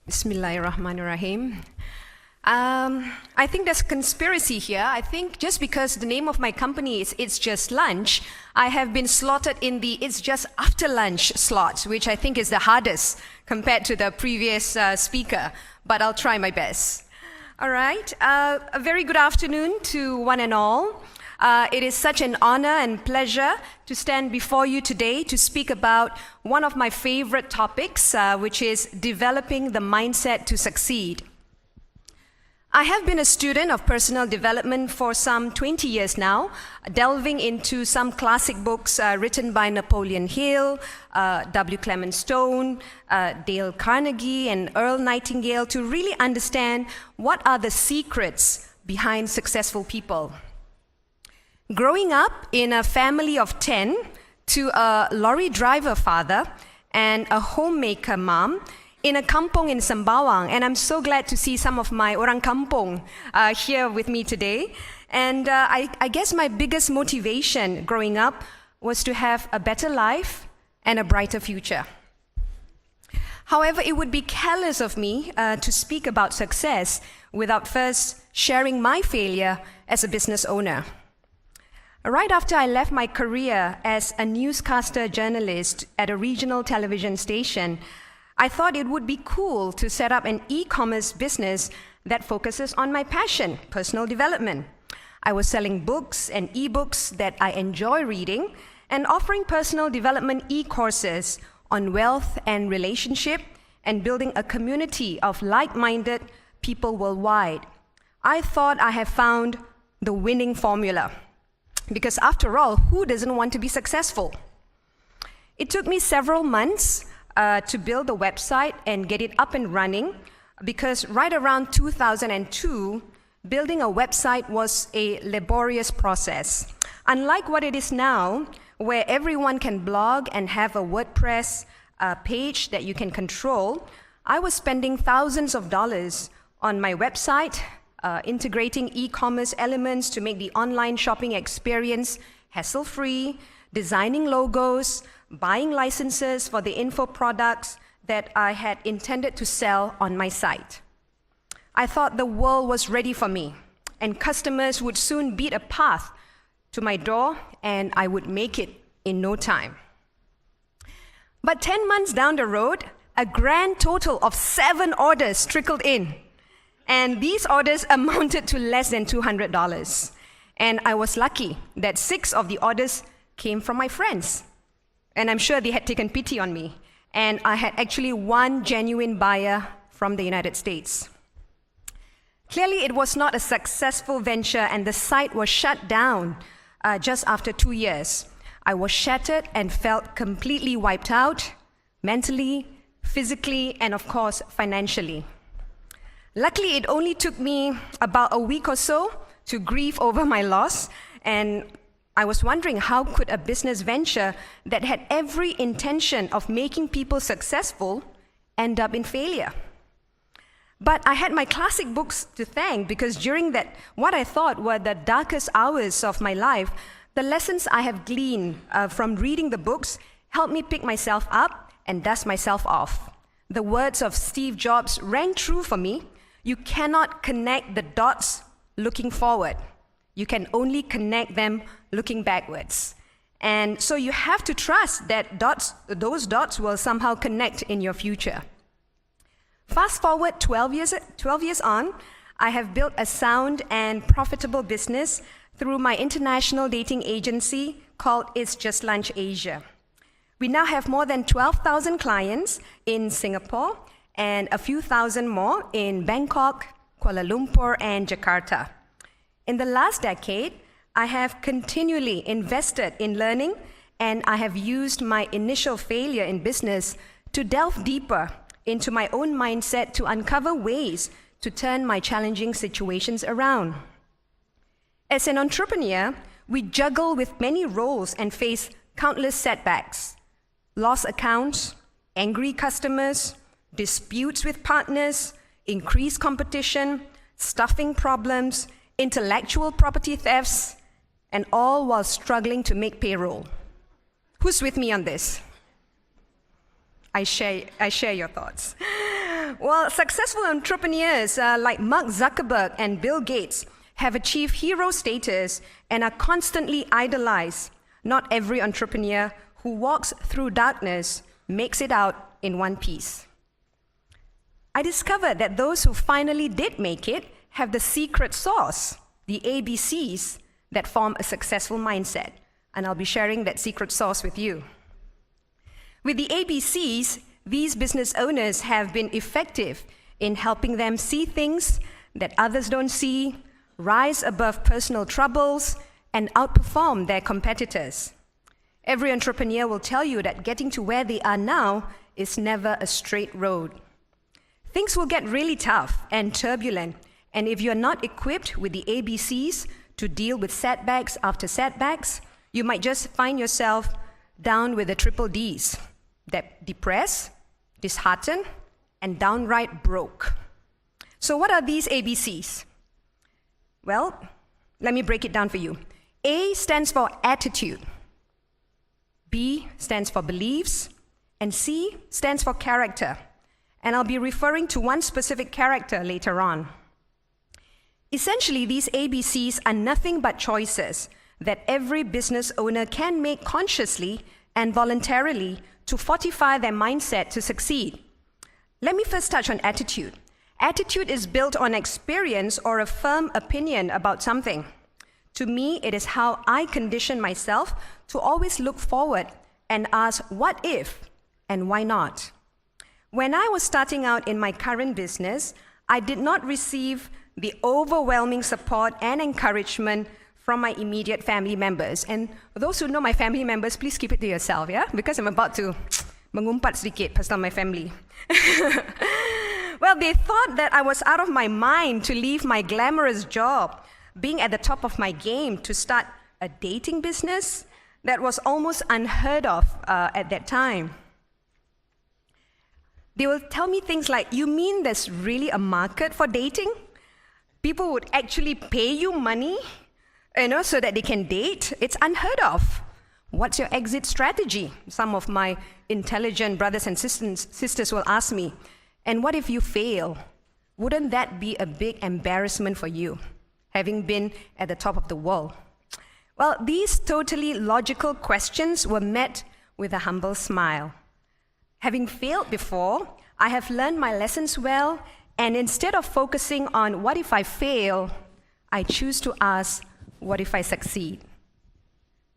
Bismillahirrahmanirrahim. I think there's conspiracy here. I think just because the name of my company is It's Just Lunch, I have been slotted in the It's Just After Lunch slot, which I think is the hardest compared to the previous speaker, but I'll try my best. All right, a very good afternoon to one and all. It is such an honor and pleasure to stand before you today to speak about one of my favorite topics, which is developing the mindset to succeed. I have been a student of personal development for some 20 years now, delving into some classic books written by Napoleon Hill, W. Clement Stone, Dale Carnegie, and Earl Nightingale to really understand what are the secrets behind successful people. Growing up in a family of 10 to a lorry driver father and a homemaker mom in a kampong in Sembawang, and I'm so glad to see some of my orang kampong here with me today. And I guess my biggest motivation growing up was to have a better life and a brighter future. However, it would be careless of me to speak about success without first sharing my failure as a business owner. Right after I left my career as a newscaster journalist at a regional television station, I thought it would be cool to set up an e-commerce business that focuses on my passion, personal development. I was selling books and e-books that I enjoy reading and offering personal development e-courses on wealth and relationship and building a community of like-minded people worldwide. I thought I had found the winning formula. Because after all, who doesn't want to be successful? It took me several months to build the website and get it up and running, because right around 2002, building a website was a laborious process. Unlike what it is now, where everyone can blog and have a WordPress page that you can control, I was spending thousands of dollars on my website, integrating e-commerce elements to make the online shopping experience hassle-free, designing logos, buying licenses for the info products that I had intended to sell on my site. I thought the world was ready for me, and customers would soon beat a path to my door, and I would make it in no time. But 10 months down the road, a grand total of 7 orders trickled in. And these orders amounted to less than $200. And I was lucky that 6 of the orders came from my friends. And I'm sure they had taken pity on me. And I had actually one genuine buyer from the United States. Clearly, it was not a successful venture, and the site was shut down just after 2 years. I was shattered and felt completely wiped out, mentally, physically, and of course, financially. Luckily, it only took me about a week or so to grieve over my loss, and I was wondering how could a business venture that had every intention of making people successful end up in failure. But I had my classic books to thank, because during that, what I thought were the darkest hours of my life, the lessons I have gleaned from reading the books helped me pick myself up and dust myself off. The words of Steve Jobs rang true for me. You cannot connect the dots looking forward. You can only connect them looking backwards. And so you have to trust that those dots will somehow connect in your future. Fast forward 12 years on, I have built a sound and profitable business through my international dating agency called It's Just Lunch Asia. We now have more than 12,000 clients in Singapore and a few thousand more in Bangkok, Kuala Lumpur, and Jakarta. In the last decade, I have continually invested in learning, and I have used my initial failure in business to delve deeper into my own mindset to uncover ways to turn my challenging situations around. As an entrepreneur, we juggle with many roles and face countless setbacks: lost accounts, angry customers, disputes with partners, increased competition, staffing problems, intellectual property thefts, and all while struggling to make payroll. Who's with me on this? I share your thoughts. Well, successful entrepreneurs like Mark Zuckerberg and Bill Gates have achieved hero status and are constantly idolized. Not every entrepreneur who walks through darkness makes it out in one piece. I discovered that those who finally did make it have the secret sauce, the ABCs, that form a successful mindset. And I'll be sharing that secret sauce with you. With the ABCs, these business owners have been effective in helping them see things that others don't see, rise above personal troubles, and outperform their competitors. Every entrepreneur will tell you that getting to where they are now is never a straight road. Things will get really tough and turbulent, and if you're not equipped with the ABCs to deal with setbacks after setbacks, you might just find yourself down with the triple Ds, depressed, disheartened, and downright broke. So what are these ABCs? Well, let me break it down for you. A stands for attitude, B stands for beliefs, and C stands for character. And I'll be referring to one specific character later on. Essentially, these ABCs are nothing but choices that every business owner can make consciously and voluntarily to fortify their mindset to succeed. Let me first touch on attitude. Attitude is built on experience or a firm opinion about something. To me, it is how I condition myself to always look forward and ask what if and why not. When I was starting out in my current business, I did not receive the overwhelming support and encouragement from my immediate family members. And those who know my family members, please keep it to yourself, yeah? Because I'm about to mengumpat sedikit pasal my family. Well, they thought that I was out of my mind to leave my glamorous job, being at the top of my game, to start a dating business that was almost unheard of at that time. They will tell me things like, you mean there's really a market for dating? People would actually pay you money, so that they can date? It's unheard of. What's your exit strategy? Some of my intelligent brothers and sisters will ask me. And what if you fail? Wouldn't that be a big embarrassment for you, having been at the top of the world? Well, these totally logical questions were met with a humble smile. Having failed before, I have learned my lessons well, and instead of focusing on what if I fail, I choose to ask, what if I succeed?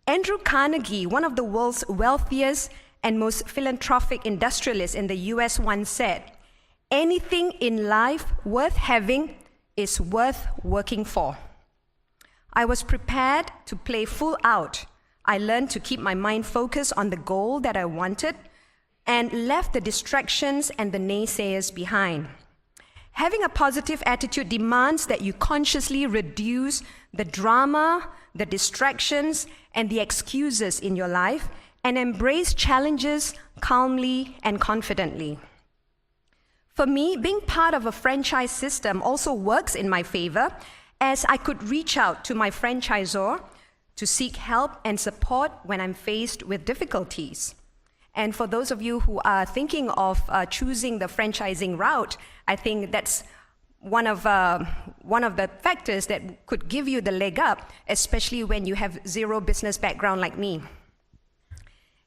Andrew Carnegie, one of the world's wealthiest and most philanthropic industrialists in the US, once said, anything in life worth having is worth working for. I was prepared to play full out. I learned to keep my mind focused on the goal that I wanted and left the distractions and the naysayers behind. Having a positive attitude demands that you consciously reduce the drama, the distractions, and the excuses in your life and embrace challenges calmly and confidently. For me, being part of a franchise system also works in my favor, as I could reach out to my franchisor to seek help and support when I'm faced with difficulties. And for those of you who are thinking of choosing the franchising route, I think that's one of the factors that could give you the leg up, especially when you have zero business background like me.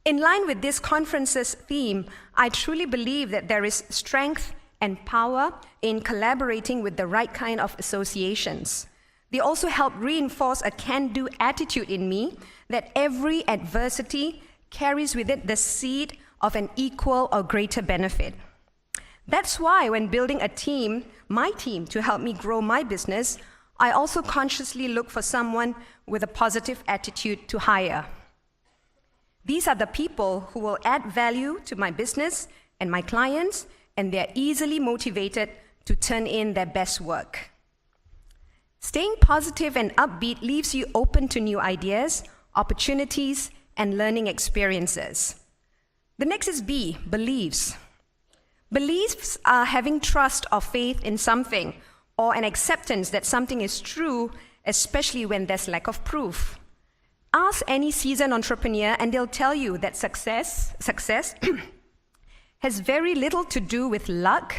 In line with this conference's theme, I truly believe that there is strength and power in collaborating with the right kind of associations. They also help reinforce a can-do attitude in me that every adversity carries with it the seed of an equal or greater benefit. That's why when building a team, my team, to help me grow my business, I also consciously look for someone with a positive attitude to hire. These are the people who will add value to my business and my clients, and they're easily motivated to turn in their best work. Staying positive and upbeat leaves you open to new ideas, opportunities, and learning experiences. The next is B, beliefs. Beliefs are having trust or faith in something, or an acceptance that something is true, especially when there's lack of proof. Ask any seasoned entrepreneur and they'll tell you that success has very little to do with luck,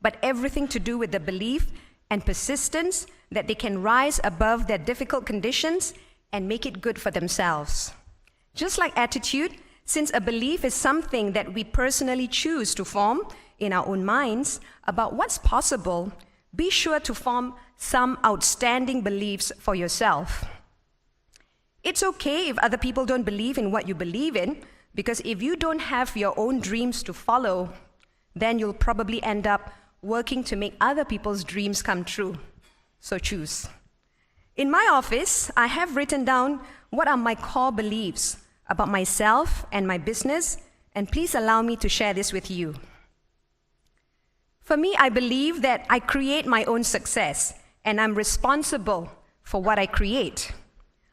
but everything to do with the belief and persistence that they can rise above their difficult conditions and make it good for themselves. Just like attitude, since a belief is something that we personally choose to form in our own minds about what's possible, be sure to form some outstanding beliefs for yourself. It's okay if other people don't believe in what you believe in, because if you don't have your own dreams to follow, then you'll probably end up working to make other people's dreams come true. So choose. In my office, I have written down what are my core beliefs about myself and my business, and please allow me to share this with you. For me, I believe that I create my own success, and I'm responsible for what I create.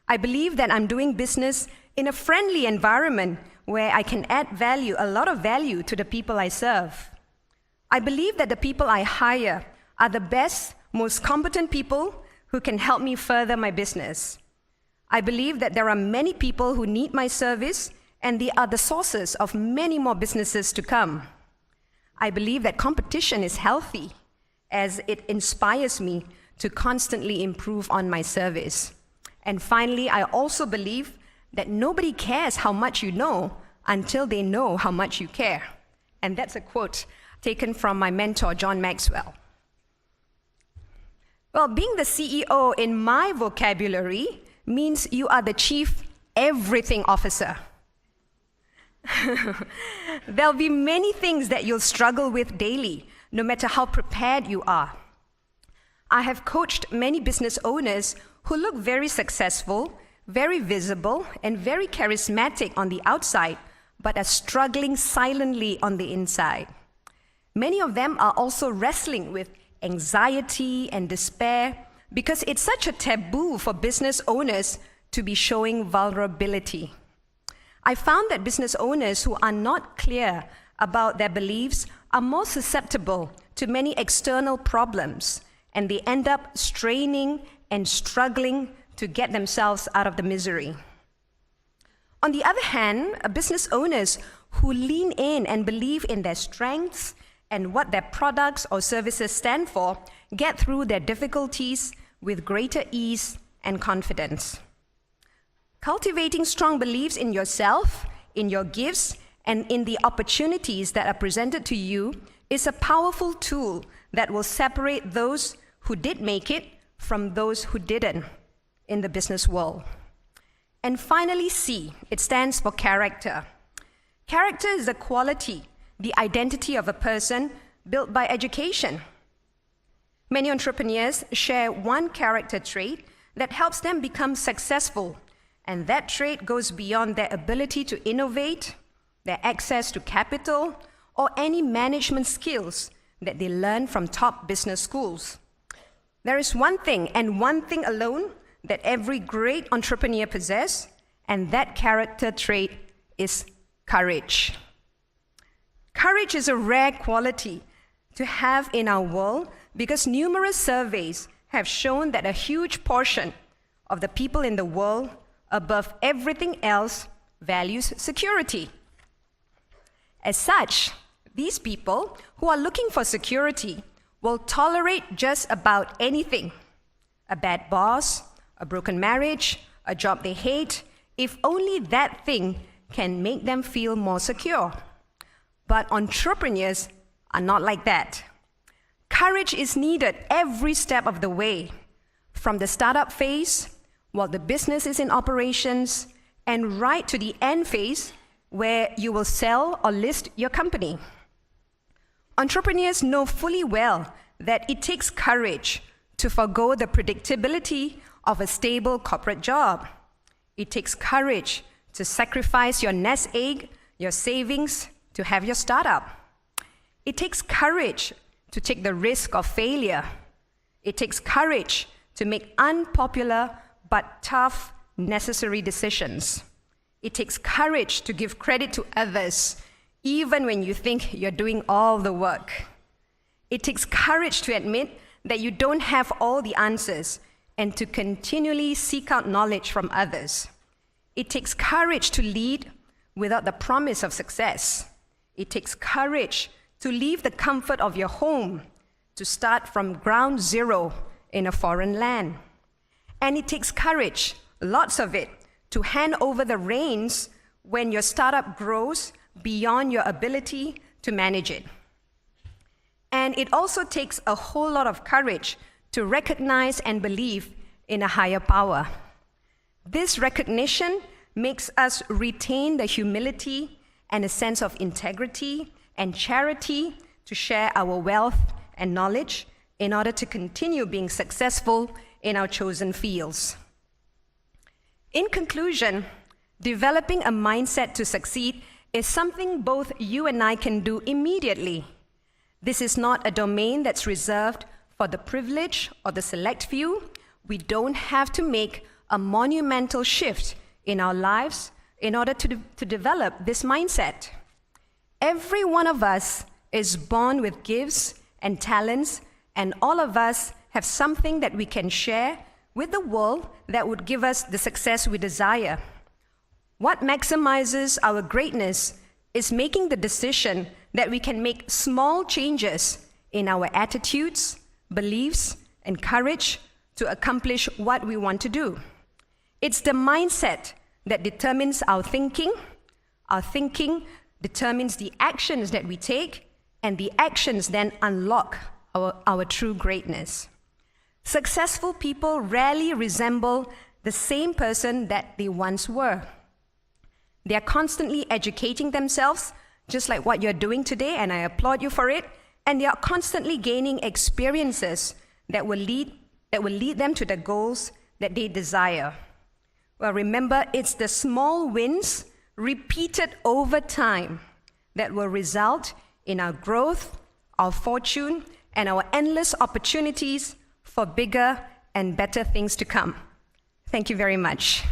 I believe that I'm doing business in a friendly environment where I can add value, a lot of value to the people I serve. I believe that the people I hire are the best, most competent people who can help me further my business. I believe that there are many people who need my service, and they are the sources of many more businesses to come. I believe that competition is healthy, as it inspires me to constantly improve on my service. And finally, I also believe that nobody cares how much you know until they know how much you care. And that's a quote taken from my mentor, John Maxwell. Well, being the CEO in my vocabulary means you are the chief everything officer. There'll be many things that you'll struggle with daily, no matter how prepared you are. I have coached many business owners who look very successful, very visible, and very charismatic on the outside, but are struggling silently on the inside. Many of them are also wrestling with anxiety and despair because it's such a taboo for business owners to be showing vulnerability. I found that business owners who are not clear about their beliefs are more susceptible to many external problems, and they end up straining and struggling to get themselves out of the misery. On the other hand, business owners who lean in and believe in their strengths and what their products or services stand for get through their difficulties with greater ease and confidence. Cultivating strong beliefs in yourself, in your gifts, and in the opportunities that are presented to you is a powerful tool that will separate those who did make it from those who didn't in the business world. And finally, C, it stands for character. Character is the quality, the identity of a person built by education. Many entrepreneurs share one character trait that helps them become successful, and that trait goes beyond their ability to innovate, their access to capital, or any management skills that they learn from top business schools. There is one thing, and one thing alone, that every great entrepreneur possesses, and that character trait is courage. Courage is a rare quality to have in our world because numerous surveys have shown that a huge portion of the people in the world, above everything else, values security. As such, these people who are looking for security will tolerate just about anything: a bad boss, a broken marriage, a job they hate, if only that thing can make them feel more secure. But entrepreneurs are not like that. Courage is needed every step of the way, from the startup phase, while the business is in operations, and right to the end phase, where you will sell or list your company. Entrepreneurs know fully well that it takes courage to forgo the predictability of a stable corporate job. It takes courage to sacrifice your nest egg, your savings, to have your startup. It takes courage to take the risk of failure. It takes courage to make unpopular but tough, necessary decisions. It takes courage to give credit to others, even when you think you're doing all the work. It takes courage to admit that you don't have all the answers and to continually seek out knowledge from others. It takes courage to lead without the promise of success. It takes courage to leave the comfort of your home to start from ground zero in a foreign land. And it takes courage, lots of it, to hand over the reins when your startup grows beyond your ability to manage it. And it also takes a whole lot of courage to recognize and believe in a higher power. This recognition makes us retain the humility and a sense of integrity and charity to share our wealth and knowledge in order to continue being successful in our chosen fields. In conclusion, developing a mindset to succeed is something both you and I can do immediately. This is not a domain that's reserved for the privileged or the select few. We don't have to make a monumental shift in our lives in order to develop this mindset. Every one of us is born with gifts and talents, and all of us have something that we can share with the world that would give us the success we desire. What maximizes our greatness is making the decision that we can make small changes in our attitudes, beliefs, and courage to accomplish what we want to do. It's the mindset that determines our thinking determines the actions that we take, and the actions then unlock our true greatness. Successful people rarely resemble the same person that they once were. They are constantly educating themselves, just like what you're doing today, and I applaud you for it, and they are constantly gaining experiences that will lead them to the goals that they desire. Well, remember, it's the small wins repeated over time that will result in our growth, our fortune, and our endless opportunities for bigger and better things to come. Thank you very much.